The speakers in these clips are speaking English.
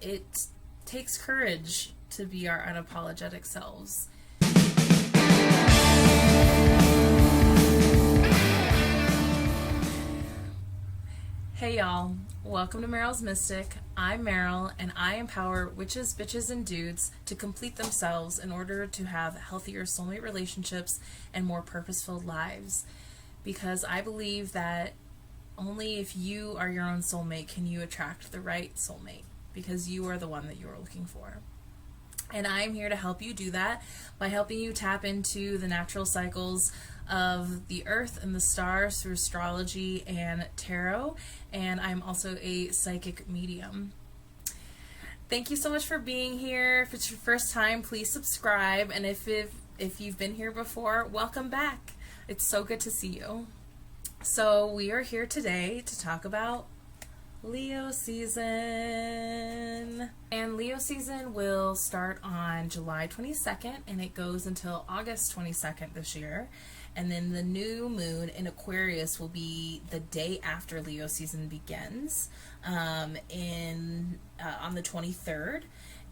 it takes courage to be our unapologetic selves. Hey y'all, welcome to Meryl's Mystic. I'm Meryl, and I empower witches, bitches, and dudes to complete themselves in order to have healthier soulmate relationships and more purposeful lives. Because I believe that only if you are your own soulmate can you attract the right soulmate, because you are the one that you are looking for. And I'm here to help you do that by helping you tap into the natural cycles of the earth and the stars through astrology and tarot. And I'm also a psychic medium. Thank you so much for being here. If it's your first time, please subscribe. And if you've been here before, welcome back. It's so good to see you. So we are here today to talk about Leo season. And Leo season will start on July 22nd and it goes until August 22nd this year. And then the new moon in Aquarius will be the day after Leo season begins, on the 23rd.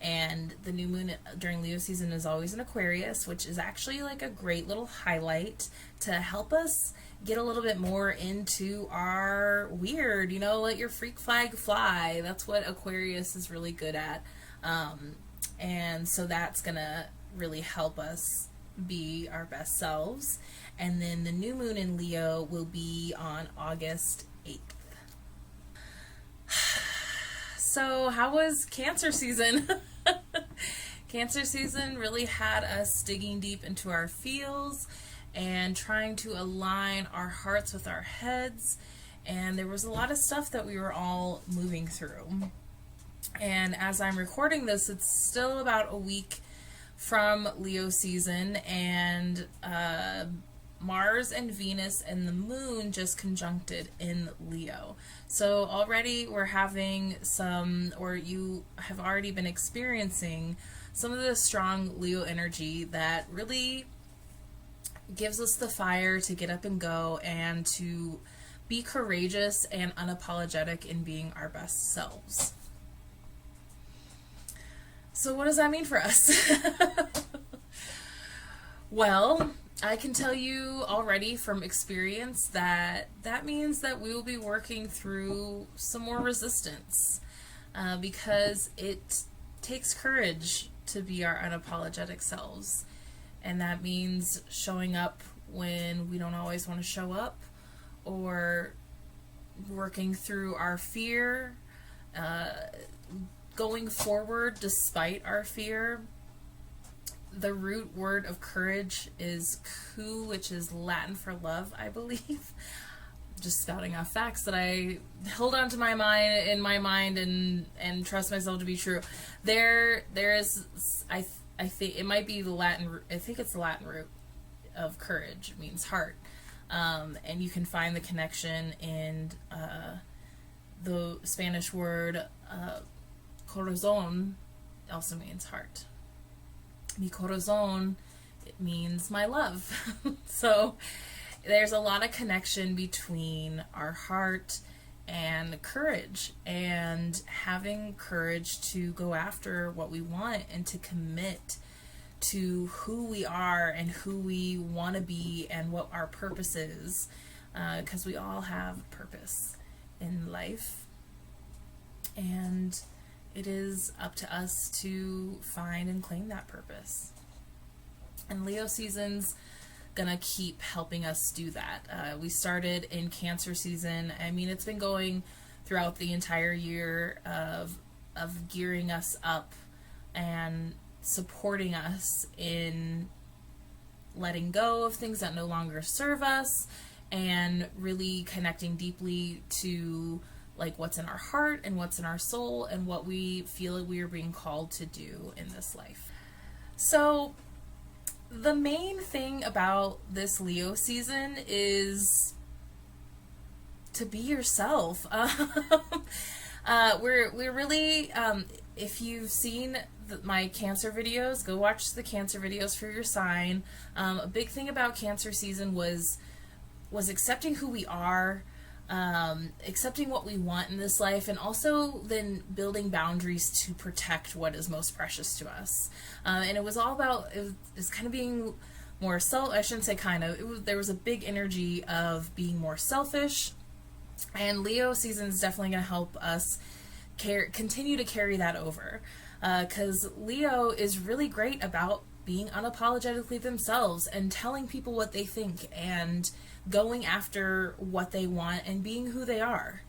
And the new moon during Leo season is always in Aquarius, which is actually like a great little highlight to help us get a little bit more into our weird, let your freak flag fly. That's what Aquarius is really good at. And so that's going to really help us be our best selves. And then the new moon in Leo will be on August 8th. So how was Cancer season? Cancer season really had us digging deep into our feels and trying to align our hearts with our heads. And there was a lot of stuff that we were all moving through. And as I'm recording this, it's still about a week from Leo season, and Mars and Venus and the moon just conjuncted in Leo. So already we're having you have already been experiencing some of the strong Leo energy that really gives us the fire to get up and go and to be courageous and unapologetic in being our best selves. So what does that mean for us? Well, I can tell you already from experience that means that we will be working through some more resistance, because it takes courage to be our unapologetic selves. And that means showing up when we don't always want to show up, or working through our fear, going forward despite our fear. The root word of courage is ku, which is Latin for love, I believe. Just spouting off facts that I hold on to my mind and trust myself to be true. There is, I think it might be the Latin. I think it's the Latin root of courage. It means heart, and you can find the connection in the Spanish word corazón. Also means heart. Mi corazón, it means my love. So there's a lot of connection between our heart and courage, and having courage to go after what we want and to commit to who we are and who we want to be and what our purpose is, because we all have purpose in life, and it is up to us to find and claim that purpose. And Leo season's gonna keep helping us do that. We started in Cancer season. I mean, it's been going throughout the entire year of gearing us up and supporting us in letting go of things that no longer serve us, and really connecting deeply to like what's in our heart and what's in our soul and what we feel like we are being called to do in this life. So the main thing about this Leo season is to be yourself. We're really, if you've seen my Cancer videos, go watch the Cancer videos for your sign. A big thing about Cancer season was accepting who we are, accepting what we want in this life, and also then building boundaries to protect what is most precious to us. And it was all about, it was kind of being more I shouldn't say kind of, there was a big energy of being more selfish, and Leo season is definitely going to help us continue to carry that over, because Leo is really great about being unapologetically themselves and telling people what they think and going after what they want and being who they are.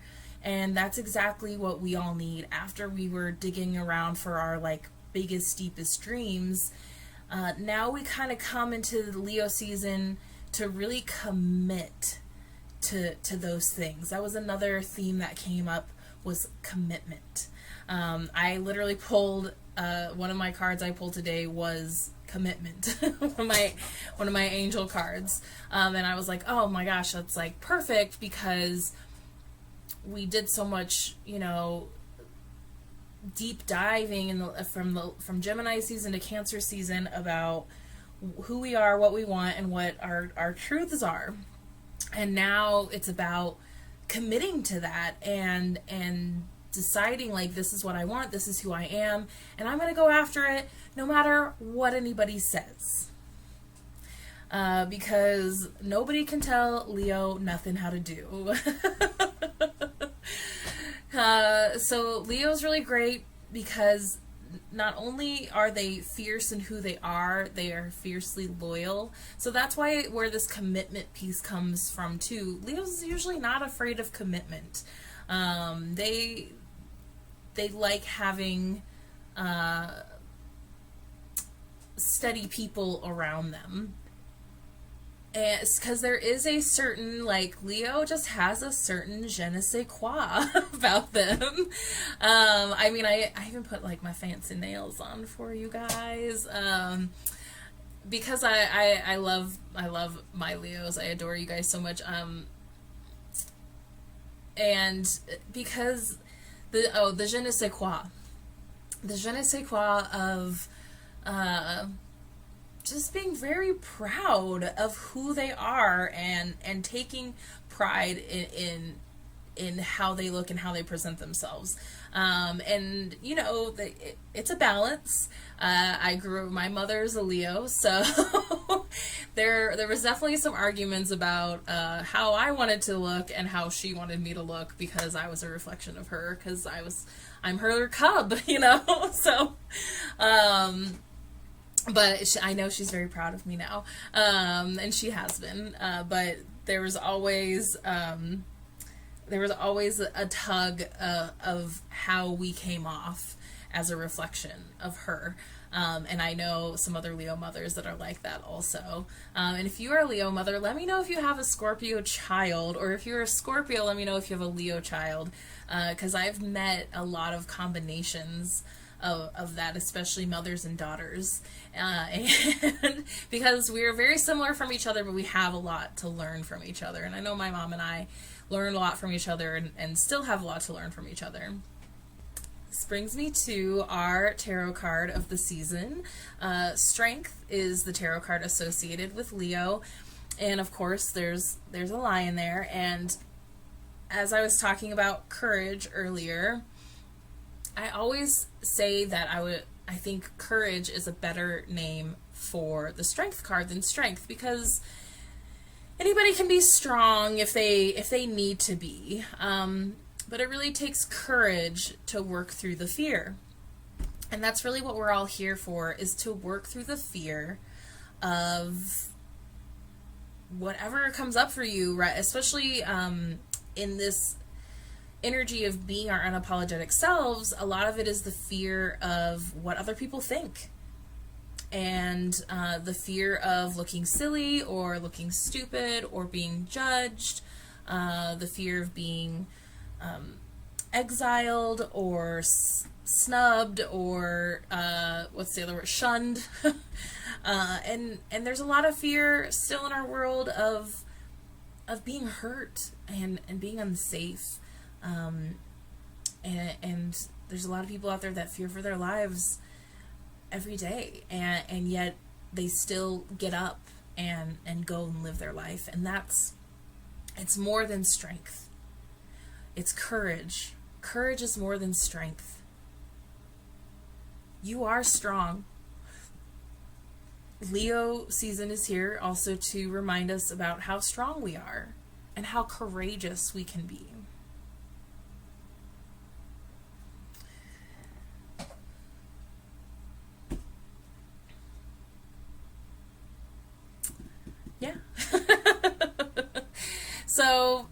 And that's exactly what we all need after we were digging around for our like biggest, deepest dreams. Now we kind of come into the Leo season to really commit to those things. That was another theme that came up, was commitment. I literally pulled one of my cards I pulled today was commitment. one of my angel cards, and I was like, oh my gosh, that's like perfect, because we did so much, deep diving from Gemini season to Cancer season about who we are, what we want, and what our truths are. And now it's about committing to that and deciding, like, this is what I want, this is who I am, and I'm going to go after it no matter what anybody says. Because nobody can tell Leo nothing how to do. So Leo's really great because not only are they fierce in who they are fiercely loyal. So that's where this commitment piece comes from too. Leo's usually not afraid of commitment. They like having steady people around them. And because there is a certain, like, Leo just has a certain je ne sais quoi about them. I mean, I even put, like, my fancy nails on for you guys. Because I love my Leos. I adore you guys so much. And because the je ne sais quoi. The je ne sais quoi of just being very proud of who they are and taking pride in how they look and how they present themselves. And it's a balance. My mother's a Leo, so there was definitely some arguments about how I wanted to look and how she wanted me to look, because I was a reflection of her, because I'm her cub, so but I know she's very proud of me now, and she has been, but there was always a tug of how we came off as a reflection of her. And I know some other Leo mothers that are like that also. And if you are a Leo mother, let me know if you have a Scorpio child, or if you're a Scorpio, let me know if you have a Leo child, because I've met a lot of combinations of that, especially mothers and daughters, and because we are very similar from each other, but we have a lot to learn from each other. And I know my mom and I learned a lot from each other and still have a lot to learn from each other. This brings me to our tarot card of the season. Strength is the tarot card associated with Leo, and of course there's a lion there. And as I was talking about courage earlier, I always say that I think courage is a better name for the strength card than strength, because anybody can be strong if they need to be, but it really takes courage to work through the fear. And that's really what we're all here for, is to work through the fear of whatever comes up for you, right? Especially in this energy of being our unapologetic selves, a lot of it is the fear of what other people think, and the fear of looking silly or looking stupid or being judged, the fear of being exiled or snubbed, or what's the other word, shunned. And there's a lot of fear still in our world of being hurt and being unsafe. And there's a lot of people out there that fear for their lives every day, and yet they still get up and go and live their life. And it's more than strength. It's courage. Courage is more than strength. You are strong. Leo season is here also to remind us about how strong we are and how courageous we can be. Yeah. So,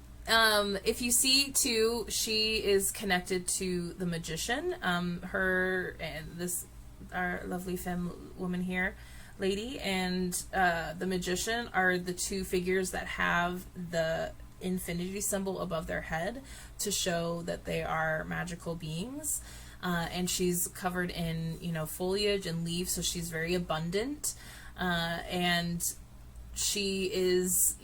if you see too, she is connected to the magician. Her and this, our lovely femme woman here, lady, and the magician are the two figures that have the infinity symbol above their head to show that they are magical beings. And she's covered in, foliage and leaves, so she's very abundant. And she is,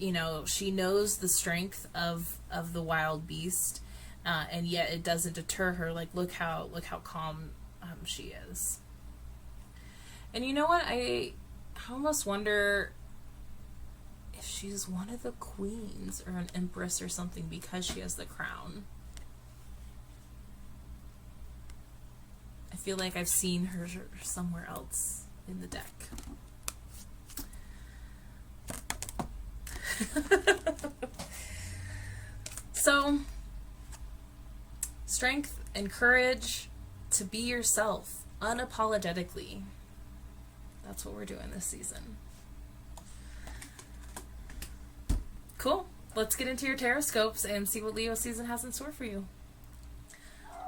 she knows the strength of the wild beast, and yet it doesn't deter her. Like, look how calm she is. And you know what? I almost wonder if she's one of the queens or an empress or something because she has the crown. I feel like I've seen her somewhere else in the deck. So, strength and courage to be yourself unapologetically. That's what we're doing this season. Cool. Let's get into your tarot scopes and see what Leo season has in store for you.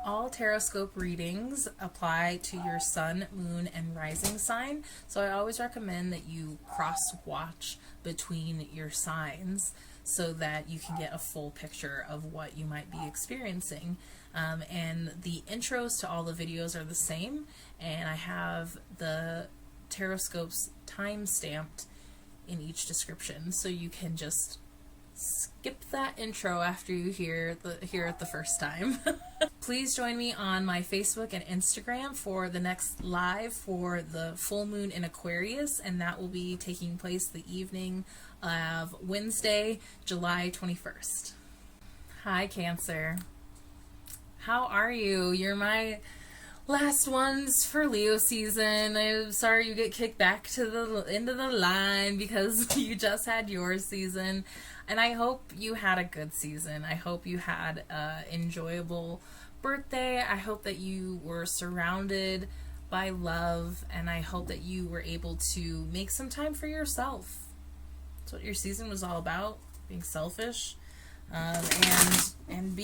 All tarot scope readings apply to your sun, moon, and rising sign. So I always recommend that you cross-watch between your signs so that you can get a full picture of what you might be experiencing. And the intros to all the videos are the same, and I have the tarot scopes time-stamped in each description, so you can just skip that intro after you hear it the first time. Please join me on my Facebook and Instagram for the next live for the full moon in Aquarius, and that will be taking place the evening of Wednesday, July 21st. Hi, Cancer. How are you? You're my last ones for Leo season. I'm sorry you get kicked back to the end of the line because you just had your season. And I hope you had a good season. I hope you had an enjoyable birthday. I hope that you were surrounded by love. And I hope that you were able to make some time for yourself. That's what your season was all about. Being selfish. And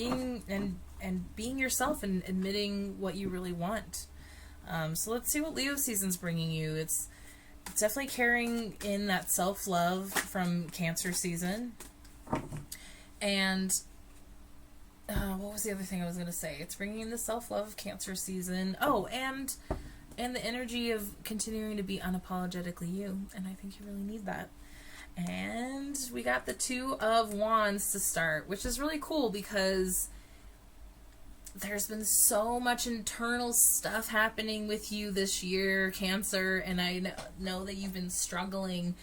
being yourself and admitting what you really want. So let's see what Leo season's bringing you. It's definitely carrying in that self-love from Cancer season. And what was the other thing I was going to say? It's bringing in the self-love of Cancer season. Oh, and the energy of continuing to be unapologetically you. And I think you really need that. And we got the Two of Wands to start, which is really cool because there's been so much internal stuff happening with you this year, Cancer, and I know that you've been struggling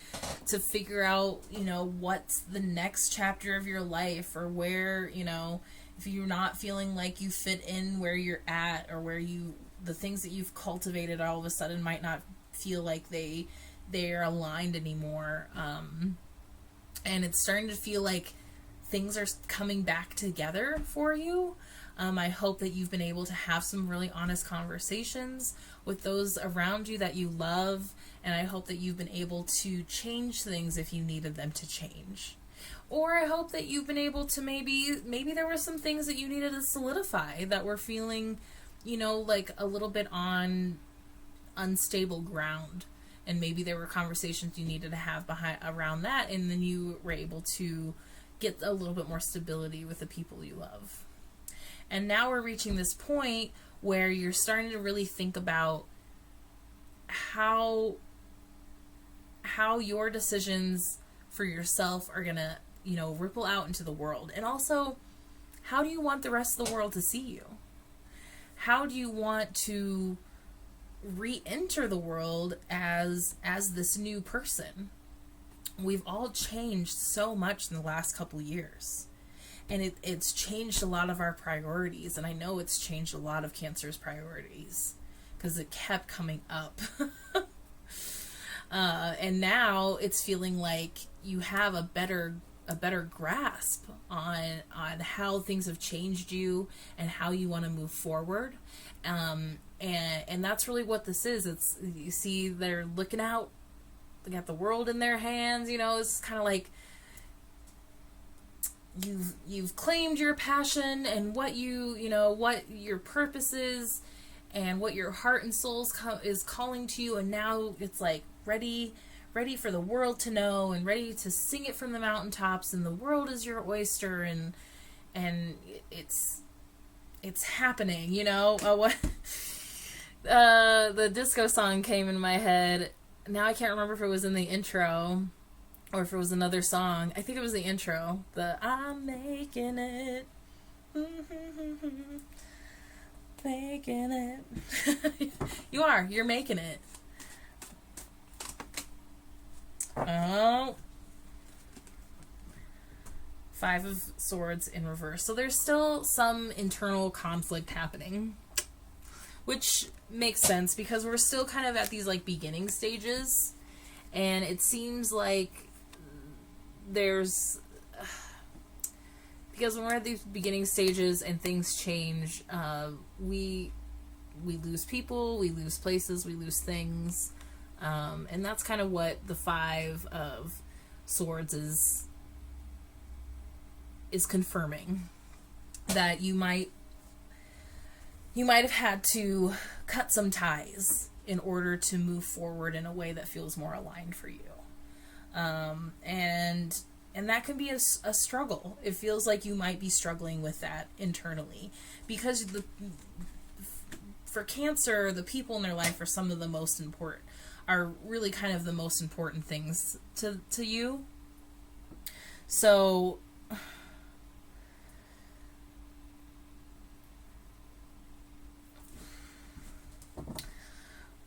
to figure out, what's the next chapter of your life, or where, if you're not feeling like you fit in where you're at, or where the things that you've cultivated all of a sudden might not feel like they are aligned anymore. And it's starting to feel like things are coming back together for you. I hope that you've been able to have some really honest conversations with those around you that you love, and I hope that you've been able to change things if you needed them to change. Or I hope that you've been able to maybe there were some things that you needed to solidify that were feeling, like a little bit on unstable ground, and maybe there were conversations you needed to have around that, and then you were able to get a little bit more stability with the people you love. And now we're reaching this point where you're starting to really think about how your decisions for yourself are going to, ripple out into the world. And also, how do you want the rest of the world to see you? How do you want to re-enter the world as this new person? We've all changed so much in the last couple years. And it's changed a lot of our priorities, and I know it's changed a lot of Cancer's priorities because it kept coming up. And now it's feeling like you have a better grasp on how things have changed you and how you want to move forward. And that's really what this is. It's, you see, they're looking out, they got the world in their hands, you know. It's kind of like you've claimed your passion and what what your purpose is and what your heart and soul is calling to you, and now it's like ready for the world to know and ready to sing it from the mountaintops, and the world is your oyster, and it's happening, you know. The disco song came in my head. Now I can't remember if it was in the intro or if it was another song. I think it was the intro. The I'm making it. Making it. You're making it. Oh. 5 of Swords in reverse. So there's still some internal conflict happening, which makes sense because we're still kind of at these like beginning stages, and it seems like there's because when we're at these beginning stages and things change, we lose people, we lose places, we lose things, and that's kind of what the 5 of Swords is confirming, that you might have had to cut some ties in order to move forward in a way that feels more aligned for you. And that can be a struggle. It feels like you might be struggling with that internally, because for Cancer, the people in their life are some of the most important, are really kind of the most important things to you. So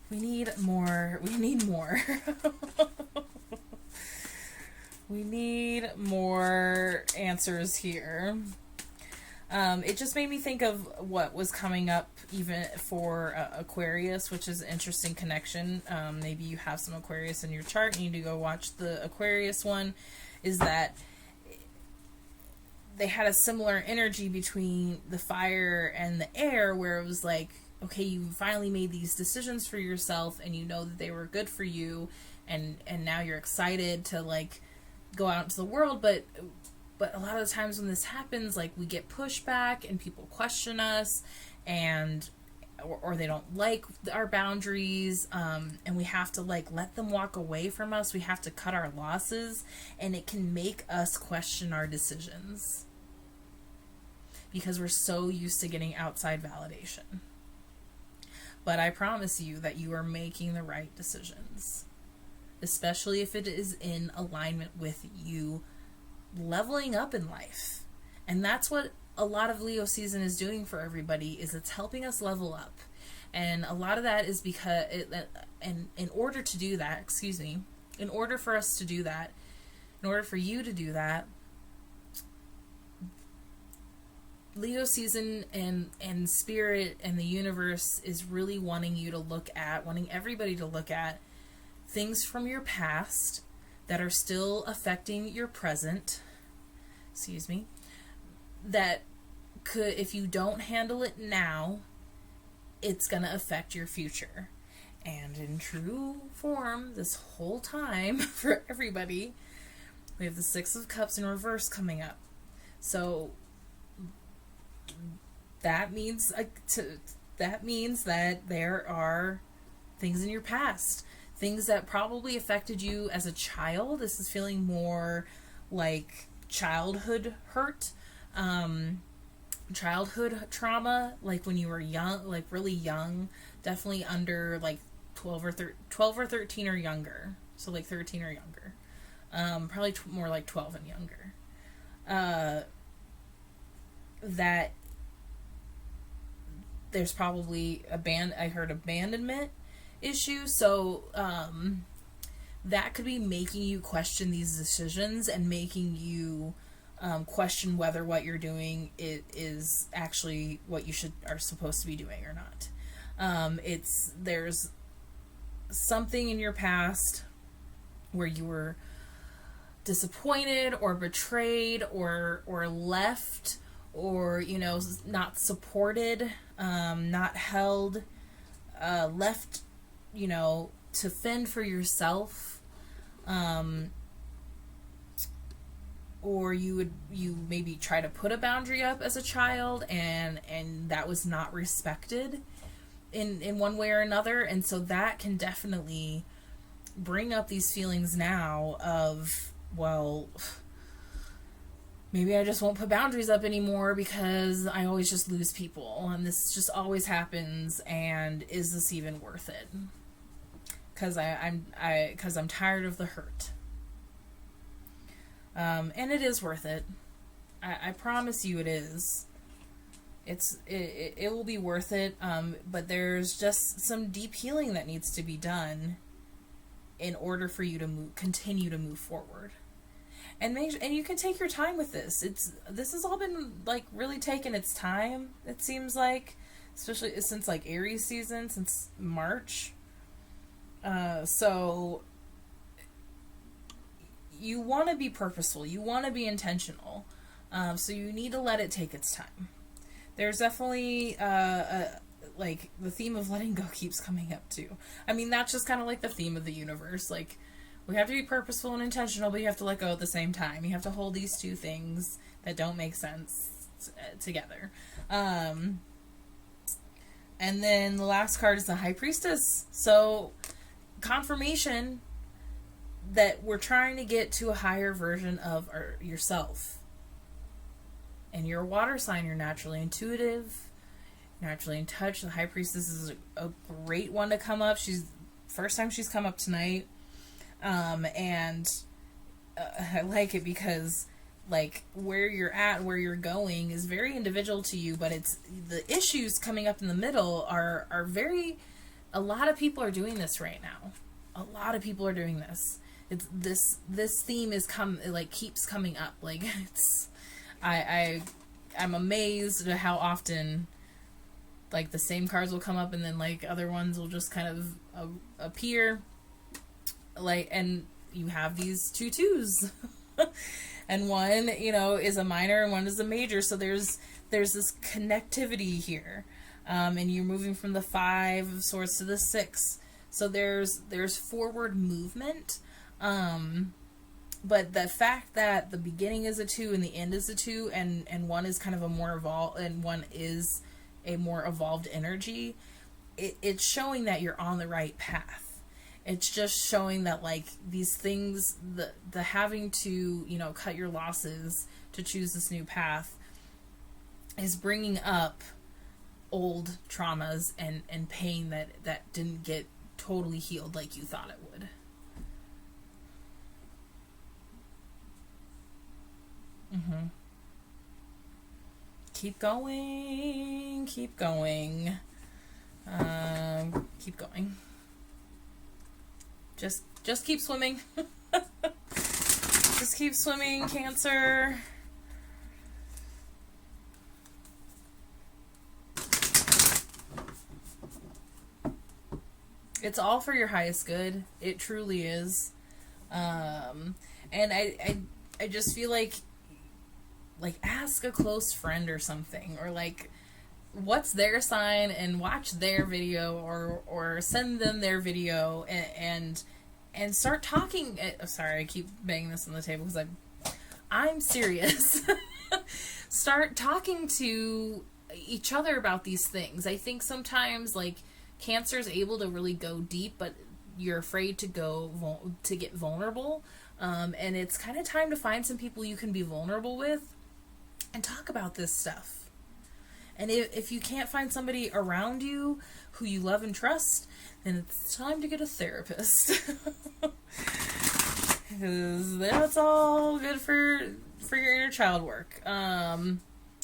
we need more. We need more answers here. It just made me think of what was coming up even for Aquarius, which is an interesting connection. Maybe you have some Aquarius in your chart and you need to go watch the Aquarius one. Is that they had a similar energy between the fire and the air, where it was like, okay, you finally made these decisions for yourself and you know that they were good for you, and now you're excited to like go out into the world, but a lot of the times when this happens, like, we get pushback and people question us, and or they don't like our boundaries, and we have to like let them walk away from us. We have to cut our losses, and it can make us question our decisions because we're so used to getting outside validation. But I promise you that you are making the right decisions, especially if it is in alignment with you leveling up in life. And that's what a lot of Leo season is doing for everybody, is it's helping us level up. And a lot of that is because in order to do that, in order for us to do that, in order for you to do that, Leo season and spirit and the universe is really wanting everybody to look at things from your past that are still affecting your present, that could, if you don't handle it now, it's going to affect your future. And in true form, this whole time, for everybody, we have the 6 of Cups in reverse coming up. So that means that there are things in your past, things that probably affected you as a child. This is feeling more like childhood hurt, childhood trauma, like when you were young, like really young, definitely under like 12 or 13 or younger. So like 13 or younger. Probably more like 12 and younger. That there's probably I heard abandonment issue. So that could be making you question these decisions and making you question whether what you're doing is actually what you are supposed to be doing or not. There's something in your past where you were disappointed or betrayed or left, or not supported, not held, left, to fend for yourself, or you maybe try to put a boundary up as a child, and that was not respected in one way or another. And so that can definitely bring up these feelings now of, well, maybe I just won't put boundaries up anymore because I always just lose people and this just always happens, and is this even worth it? Because I'm tired of the hurt. And it is worth it. I promise you it is. It will be worth it, but there's just some deep healing that needs to be done in order for you to continue to move forward. And you can take your time with this. This has all been like really taking its time, it seems like, especially since like Aries season, since March. So you want to be purposeful, you want to be intentional, so you need to let it take its time. There's definitely like the theme of letting go keeps coming up too. I mean, that's just kind of like the theme of the universe. Like, we have to be purposeful and intentional, but you have to let go at the same time. You have to hold these two things that don't make sense together. And then the last card is the High Priestess. So, confirmation that we're trying to get to a higher version of yourself. And you're a water sign. You're naturally intuitive, naturally in touch. The High Priestess is a great one to come up. First time she's come up tonight. And I like it because, like, where you're at, where you're going is very individual to you, but it's the issues coming up in the middle are very, a lot of people are doing this right now. A lot of people are doing this. It's this theme keeps coming up. Like, I'm amazed at how often, like, the same cards will come up and then, like, other ones will just kind of appear. Like, and you have these two twos. And one, is a minor and one is a major. So there's this connectivity here. And you're moving from the 5 of Swords to the 6. So there's forward movement. But the fact that the beginning is a 2 and the end is a 2, and one is kind of a more evolved, and one is a more evolved energy, it's showing that you're on the right path. It's just showing that, like, these things, the having to, cut your losses to choose this new path is bringing up old traumas and pain that didn't get totally healed like you thought it would. Keep going. Keep going. Keep going. Just keep swimming. Just keep swimming, Cancer. It's all for your highest good. It truly is. And I just feel like ask a close friend or something, or like, what's their sign, and watch their video, or send them their video, and start talking. Sorry, I keep banging this on the table because I'm serious. Start talking to each other about these things. I think sometimes, like, Cancer's able to really go deep, but you're afraid to get vulnerable. And it's kind of time to find some people you can be vulnerable with and talk about this stuff. And if you can't find somebody around you who you love and trust, then it's time to get a therapist. Because that's all good for your inner child work.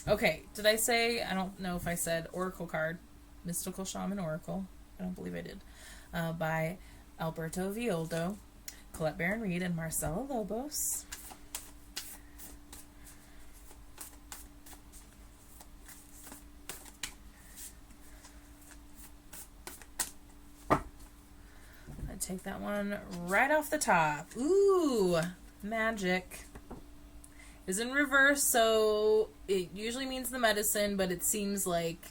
Okay, did I say, I don't know if I said Oracle card, Mystical Shaman Oracle. I don't believe I did. By Alberto Violdo, Colette Baron Reed, and Marcela Lobos. take that one right off the top. Ooh, magic is in reverse, so it usually means the medicine, but it seems like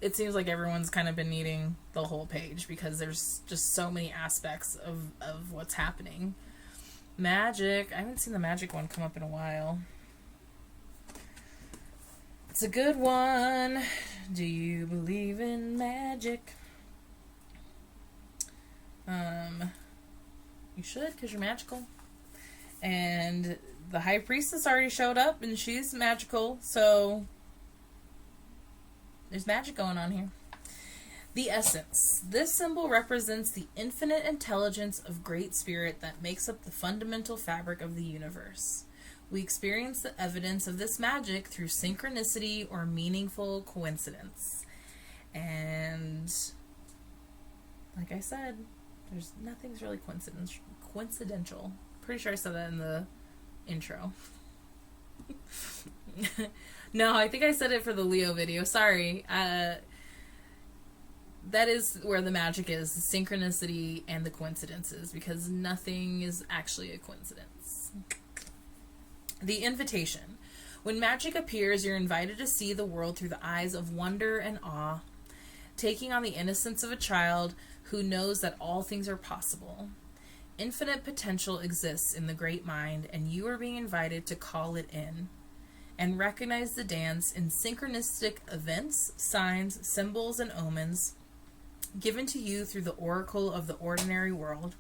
everyone's kind of been needing the whole page because there's just so many aspects of what's happening. Magic. I haven't seen the magic one come up in a while. It's a good one. Do you believe in magic? You should, because you're magical. And the High Priestess already showed up, and she's magical, so there's magic going on here. The essence. This symbol represents the infinite intelligence of Great Spirit that makes up the fundamental fabric of the universe. We experience the evidence of this magic through synchronicity or meaningful coincidence. And like I said, nothing's really coincidental. Pretty sure I said that in the intro. No, I think I said it for the Leo video. Sorry. That is where the magic is, the synchronicity and the coincidences, because nothing is actually a coincidence. The invitation. When magic appears, you're invited to see the world through the eyes of wonder and awe, taking on the innocence of a child who knows that all things are possible. Infinite potential exists in the great mind, and you are being invited to call it in and recognize the dance in synchronistic events, signs, symbols, and omens given to you through the oracle of the ordinary world.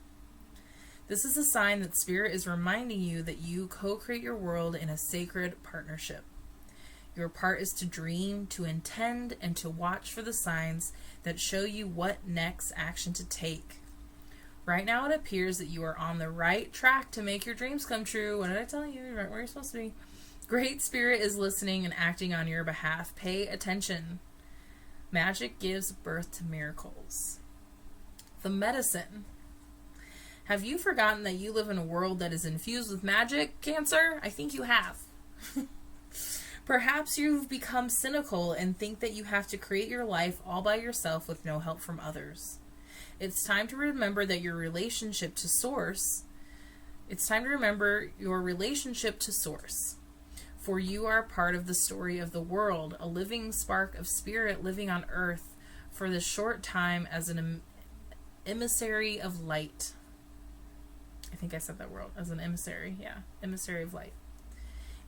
This is a sign that Spirit is reminding you that you co-create your world in a sacred partnership. Your part is to dream, to intend, and to watch for the signs that show you what next action to take. Right now it appears that you are on the right track to make your dreams come true. What did I tell you? You're right where you're supposed to be. Great Spirit is listening and acting on your behalf. Pay attention. Magic gives birth to miracles. The medicine. Have you forgotten that you live in a world that is infused with magic, Cancer? I think you have. Perhaps you've become cynical and think that you have to create your life all by yourself with no help from others. It's time to remember that your relationship to Source. For you are a part of the story of the world, a living spark of spirit living on earth for this short time as an emissary of light. I think I said that word, as an emissary. Yeah, emissary of light.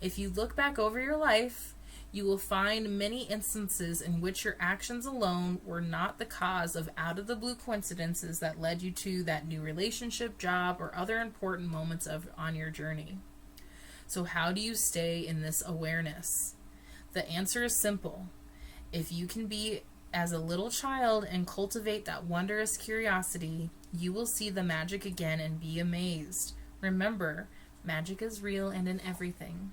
If you look back over your life, you will find many instances in which your actions alone were not the cause of out-of-the-blue coincidences that led you to that new relationship, job, or other important moments on your journey. So how do you stay in this awareness? The answer is simple. If you can be as a little child and cultivate that wondrous curiosity, you will see the magic again and be amazed. Remember, magic is real and in everything.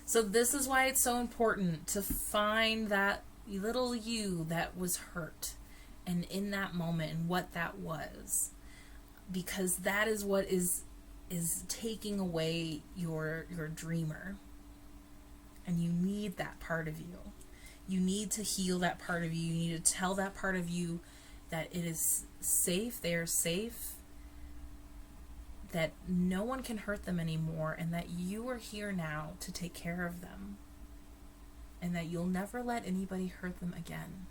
So this is why it's so important to find that little you that was hurt and in that moment and what that was. Because that is what is taking away your dreamer. And you need that part of you. You need to heal that part of you. You need to tell that part of you that it is safe, they are safe, that no one can hurt them anymore, and that you are here now to take care of them, and that you'll never let anybody hurt them again.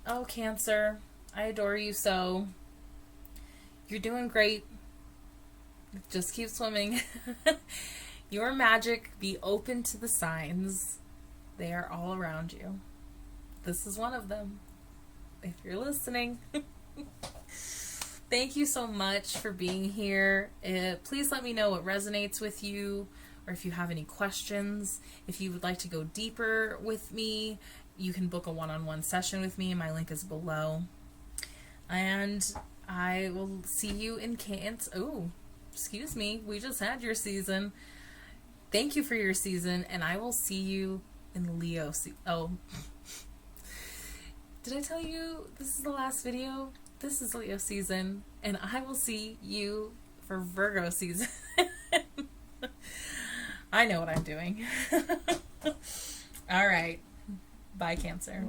Oh, Cancer, I adore you so. You're doing great. Just keep swimming. Your magic, be open to the signs. They are all around you. This is one of them. If you're listening. Thank you so much for being here. Please let me know what resonates with you, or if you have any questions. If you would like to go deeper with me, you can book a one-on-one session with me. My link is below. And I will see you in Cancer. Oh, excuse me. We just had your season. Thank you for your season, and I will see you in Leo. Oh. Did I tell you this is the last video? This is Leo season, and I will see you for Virgo season. I know what I'm doing. All right. Bye, Cancer.